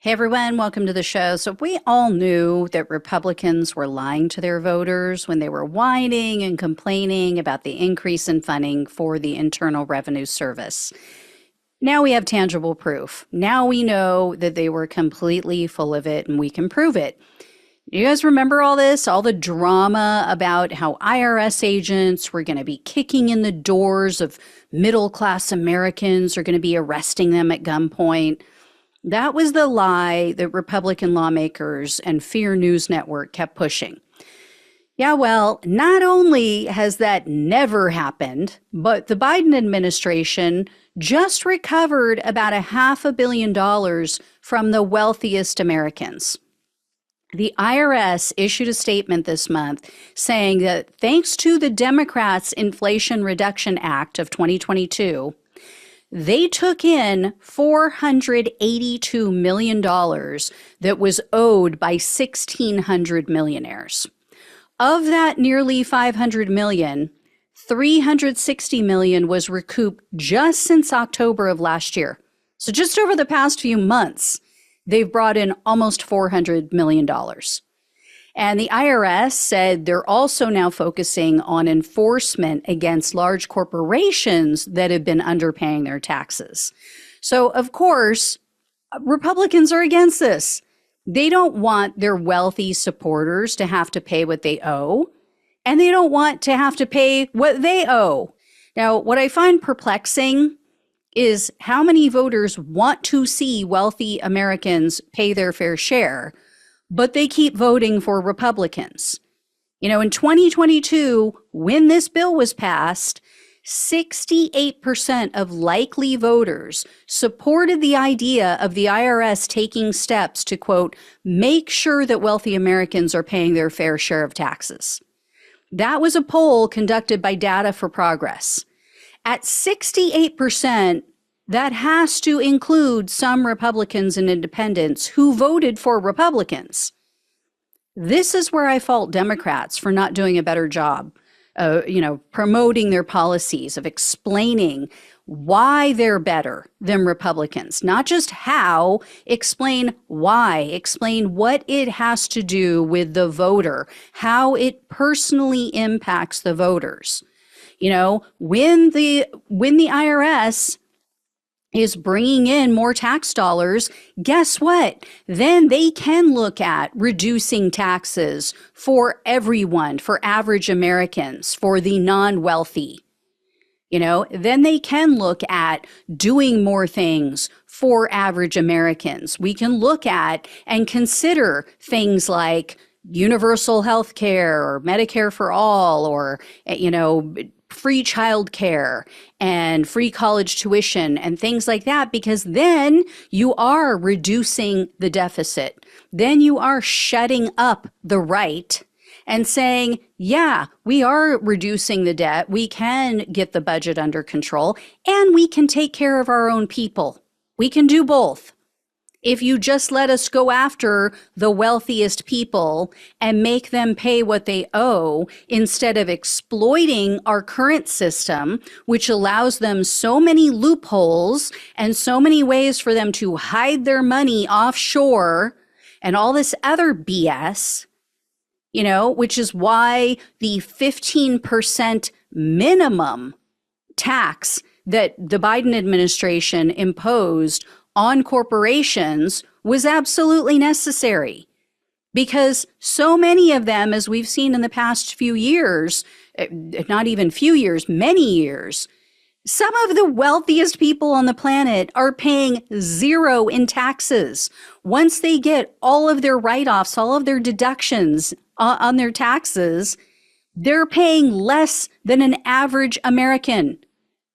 Hey everyone, welcome to the show. So, we all knew that Republicans were lying to their voters when they were whining and complaining about the increase in funding for the Internal Revenue Service. Now we have tangible proof. Now we know that they were completely full of it and we can prove it. You guys remember all this? All the drama about how IRS agents were going to be kicking in the doors of middle class Americans, are going to be arresting them at gunpoint. That was the lie that Republican lawmakers and Fear News Network kept pushing. Yeah, well, not only has that never happened, but the Biden administration just recovered about $500 million from the wealthiest Americans. The IRS issued a statement this month saying that thanks to the Democrats' Inflation Reduction Act of 2022, they took in $482 million that was owed by 1,600 millionaires. Of that nearly $500 million, $360 million was recouped just since October of last year. So just over the past few months, they've brought in almost $400 million. And the IRS said they're also now focusing on enforcement against large corporations that have been underpaying their taxes. So, of course, Republicans are against this. They don't want their wealthy supporters to have to pay what they owe, and they don't want to have to pay what they owe. Now, what I find perplexing is how many voters want to see wealthy Americans pay their fair share, but they keep voting for Republicans. You know, in 2022, when this bill was passed, 68% of likely voters supported the idea of the IRS taking steps to, quote, make sure that wealthy Americans are paying their fair share of taxes. That was a poll conducted by Data for Progress. At 68%, that has to include some Republicans and independents who voted for Republicans. This is where I fault Democrats for not doing a better job, promoting their policies, of explaining why they're better than Republicans. Not just how, explain why, explain what it has to do with the voter, how it personally impacts the voters. You know, when the IRS is bringing in more tax dollars, guess what? Then they can look at reducing taxes for everyone, for average Americans, for the non-wealthy. You know, then they can look at doing more things for average Americans. We can look at and consider things like universal health care or Medicare for all, or, free childcare and free college tuition and things like that, because then you are reducing the deficit. Then you are shutting up the right and saying, yeah, we are reducing the debt. We can get the budget under control and we can take care of our own people. We can do both. If you just let us go after the wealthiest people and make them pay what they owe instead of exploiting our current system, which allows them so many loopholes and so many ways for them to hide their money offshore and all this other BS, which is why the 15% minimum tax that the Biden administration imposed on corporations was absolutely necessary, because so many of them, as we've seen in the past few years, not even few years, many years, some of the wealthiest people on the planet are paying zero in taxes. Once they get all of their write-offs, all of their deductions on their taxes, they're paying less than an average American.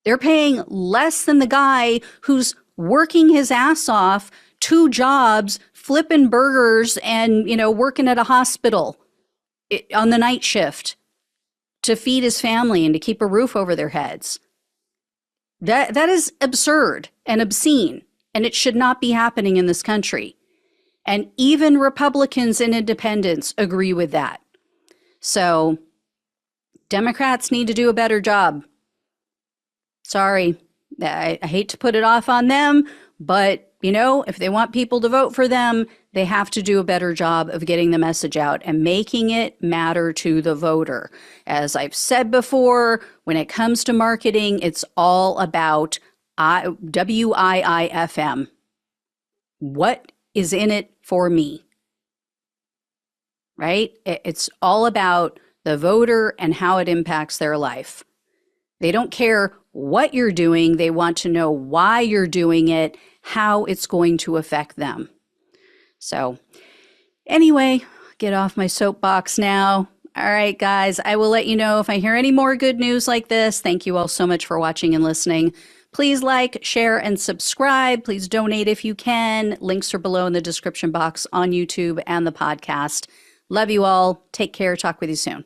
They're paying less than the guy who's working his ass off, 2 jobs, flipping burgers and, working at a hospital on the night shift to feed his family and to keep a roof over their heads. That is absurd and obscene, and it should not be happening in this country. And even Republicans and independents agree with that. So Democrats need to do a better job. Sorry. I hate to put it off on them, But, if they want people to vote for them, they have to do a better job of getting the message out and making it matter to the voter. As I've said before, when it comes to marketing, it's all about WIIFM. What is in it for me? Right? It's all about the voter and how it impacts their life. They don't care what you're doing. They want to know why you're doing it, how it's going to affect them. So anyway, get off my soapbox now. All right, guys, I will let you know if I hear any more good news like this. Thank you all so much for watching and listening. Please like, share, and subscribe. Please donate if you can. Links are below in the description box on YouTube and the podcast. Love you all. Take care. Talk with you soon.